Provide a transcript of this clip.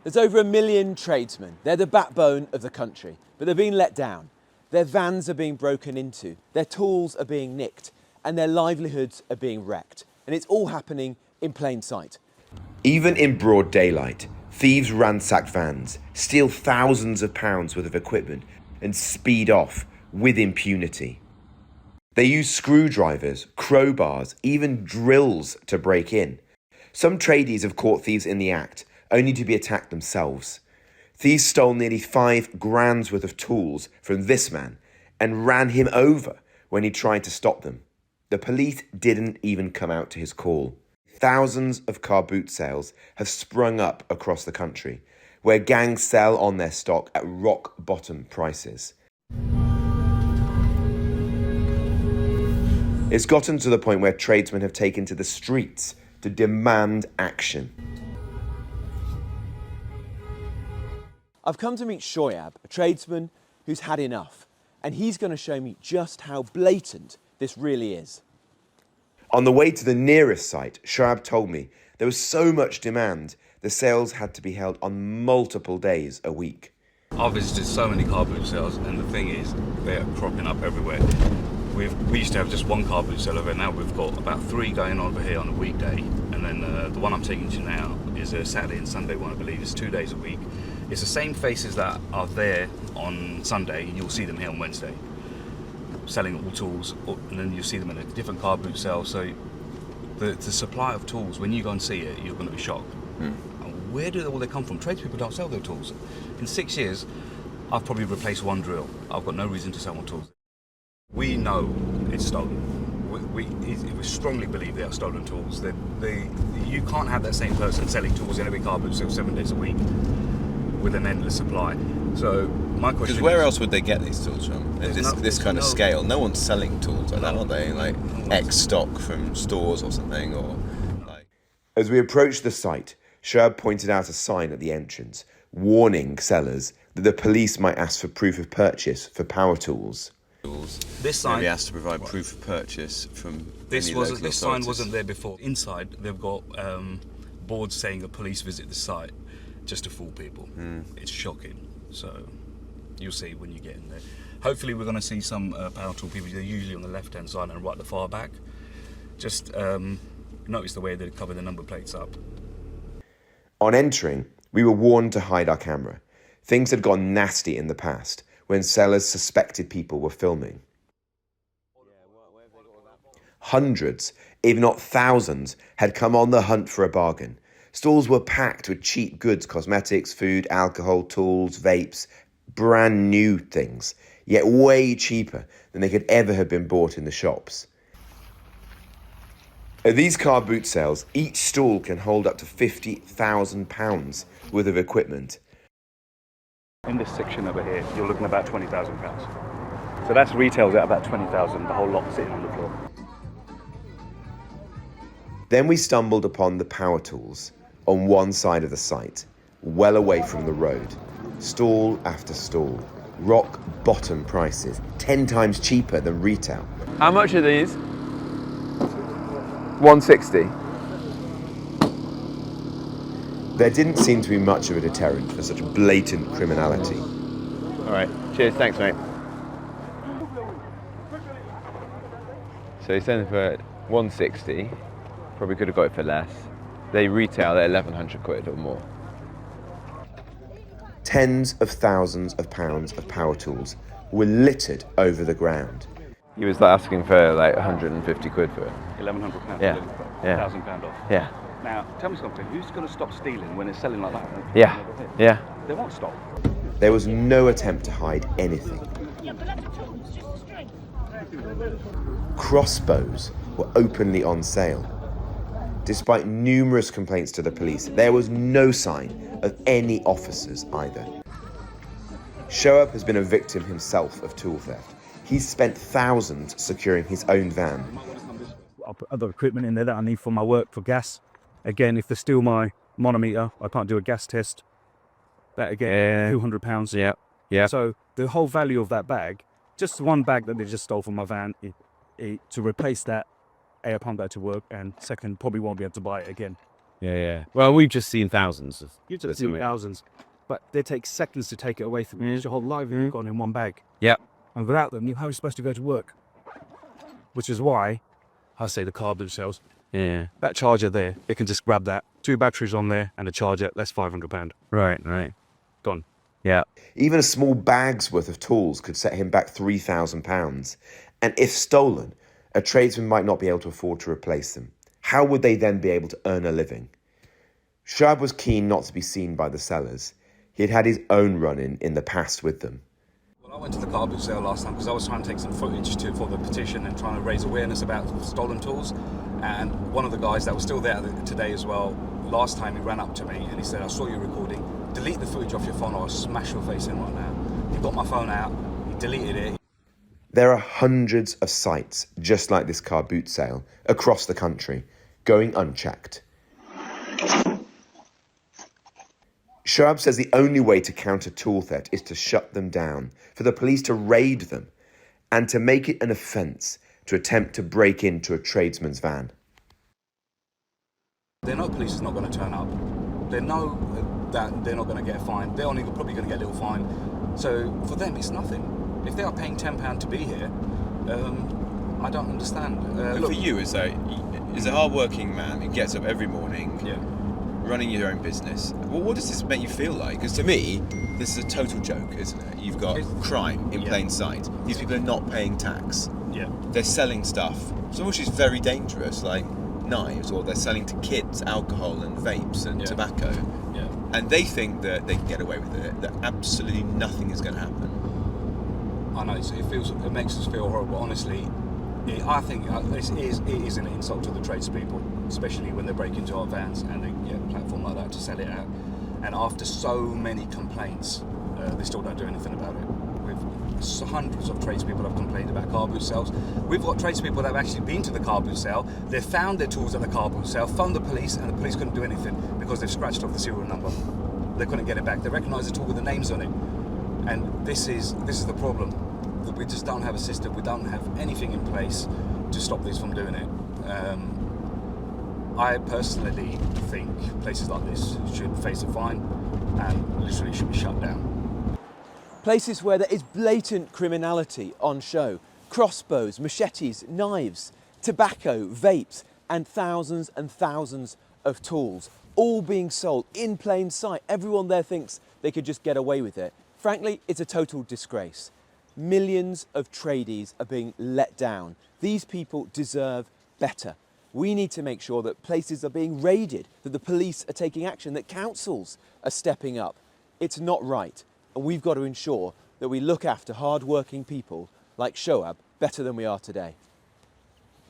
There's over 1 million tradesmen. They're the backbone of the country, but they're being let down. Their vans are being broken into, their tools are being nicked, and their livelihoods are being wrecked. And it's all happening in plain sight. Even in broad daylight, thieves ransack vans, steal thousands of pounds worth of equipment, and speed off with impunity. They use screwdrivers, crowbars, even drills to break in. Some tradies have caught thieves in the act, only to be attacked themselves. Thieves stole nearly £5,000 worth of tools from this man and ran him over when he tried to stop them. The police didn't even come out to his call. Thousands of car boot sales have sprung up across the country, where gangs sell on their stock at rock bottom prices. It's gotten to the point where tradesmen have taken to the streets to demand action. I've come to meet Shoaib, a tradesman who's had enough, and he's going to show me just how blatant this really is. On the way to the nearest site, Shoaib told me there was so much demand, the sales had to be held on multiple days a week. I've visited so many car boot sales, and the thing is, they're cropping up everywhere. We used to have just one car boot sale over, now we've got about 3 going on over here on a weekday, and then the one I'm taking to now is a Saturday and Sunday one, I believe. It's 2 days a week. It's the same faces that are there on Sunday, and you'll see them here on Wednesday, selling all tools, and then you'll see them in a different car boot sale. So the supply of tools, when you go and see it, you're going to be shocked. Where do all they come from? Tradespeople don't sell their tools. In 6 years, I've probably replaced 1 drill. I've got no reason to sell more tools. We know it's stolen. We strongly believe they are stolen tools. You can't have that same person selling tools in every car boot sale 7 days a week with an endless supply. So my question is... Because where else would they get these tools from? This kind of scale. No one's selling tools like that, are they? Like X stock from stores or something, or like... As we approached the site, Shoaib pointed out a sign at the entrance, warning sellers that the police might ask for proof of purchase for power tools. This sign maybe has to provide proof of purchase from this sign wasn't there before. Inside, they've got boards saying a police visit the site just to fool people. It's shocking. So you'll see when you get in there. Hopefully, we're going to see some power tool people. They're usually on the left-hand side and right at the far back. Just notice the way they cover the number plates up. On entering, we were warned to hide our camera. Things had gone nasty in the past, when sellers suspected people were filming. Hundreds, if not thousands, had come on the hunt for a bargain. Stalls were packed with cheap goods, cosmetics, food, alcohol, tools, vapes, brand new things, yet way cheaper than they could ever have been bought in the shops. At these car boot sales, each stall can hold up to £50,000 worth of equipment. In this section over here, you're looking at about £20,000. So that's retails at about 20,000, the whole lot sitting on the floor. Then we stumbled upon the power tools on one side of the site, well away from the road. Stall after stall, rock bottom prices, 10 times cheaper than retail. How much are these? 160. There didn't seem to be much of a deterrent for such blatant criminality. All right, cheers, thanks mate. So he's selling for 160, probably could have got it for less. They retail at 1,100 quid or more. Tens of thousands of pounds of power tools were littered over the ground. He was like asking for like 150 quid for it. £1,100. Yeah. Yeah. £1,000 off. Yeah. Now, tell me something. Who's going to stop stealing when it's selling like that? Yeah. Yeah. They won't stop. There was no attempt to hide anything. Crossbows were openly on sale. Despite numerous complaints to the police, there was no sign of any officers either. Shoaib has been a victim himself of tool theft. He's spent thousands securing his own van. I'll put other equipment in there that I need for my work, for gas. Again, if they steal my manometer, I can't do a gas test. That again, £200. Yeah. Yeah. So the whole value of that bag, just one bag that they just stole from my van, to replace that, I pump that to work, and second, probably won't be able to buy it again. Yeah. Well, we've just seen thousands of. You just see thousands, but they take seconds to take it away from you. It's your whole livelihood gone in one bag. Yep. And without them, how are you supposed to go to work? Which is why I say the car boot cells. Yeah. That charger there, it can just grab that. 2 batteries on there and a charger, that's £500. Right. Gone. Yeah. Even a small bag's worth of tools could set him back £3,000. And if stolen, a tradesman might not be able to afford to replace them. How would they then be able to earn a living? Shoaib was keen not to be seen by the sellers. He had had his own run-in in the past with them. Well, I went to the car boot sale last time because I was trying to take some footage for the petition and trying to raise awareness about stolen tools. And one of the guys that was still there today as well, last time he ran up to me and he said, I saw you recording, delete the footage off your phone or I'll smash your face in right now. He got my phone out, he deleted it. There are hundreds of sites just like this car boot sale across the country, going unchecked. Shoaib says the only way to counter tool theft is to shut them down, for the police to raid them, and to make it an offence to attempt to break into a tradesman's van. They know police is not going to turn up. They know that they're not going to get fined. They're only probably going to get a little fine. So for them, it's nothing. If they are paying £10 to be here, I don't understand. For you, as a hard-working man who gets up every morning, running your own business, well, what does this make you feel like? Because to me, this is a total joke, isn't it? You've got crime in plain sight. These people are not paying tax. Yeah. They're selling stuff, some which is very dangerous, like knives, or they're selling to kids alcohol and vapes and tobacco. Yeah. And they think that they can get away with it, that absolutely nothing is going to happen. I know, it makes us feel horrible, honestly. I think it is an insult to the tradespeople, especially when they break into our vans and they get a platform like that to sell it out. And after so many complaints, they still don't do anything about it. Hundreds of tradespeople have complained about car boot sales. We've got tradespeople that have actually been to the car boot sale, they've found their tools at the car boot sale, phoned the police, and the police couldn't do anything because they've scratched off the serial number. They couldn't get it back. They recognise the tool with the names on it. And this is the problem. That we just don't have a system, we don't have anything in place to stop this from doing it. I personally think places like this should face a fine and literally should be shut down. Places where there is blatant criminality on show. Crossbows, machetes, knives, tobacco, vapes, and thousands of tools, all being sold in plain sight. Everyone there thinks they could just get away with it. Frankly, it's a total disgrace. Millions of tradies are being let down. These people deserve better. We need to make sure that places are being raided, that the police are taking action, that councils are stepping up. It's not right. And we've got to ensure that we look after hard-working people like Shoaib better than we are today.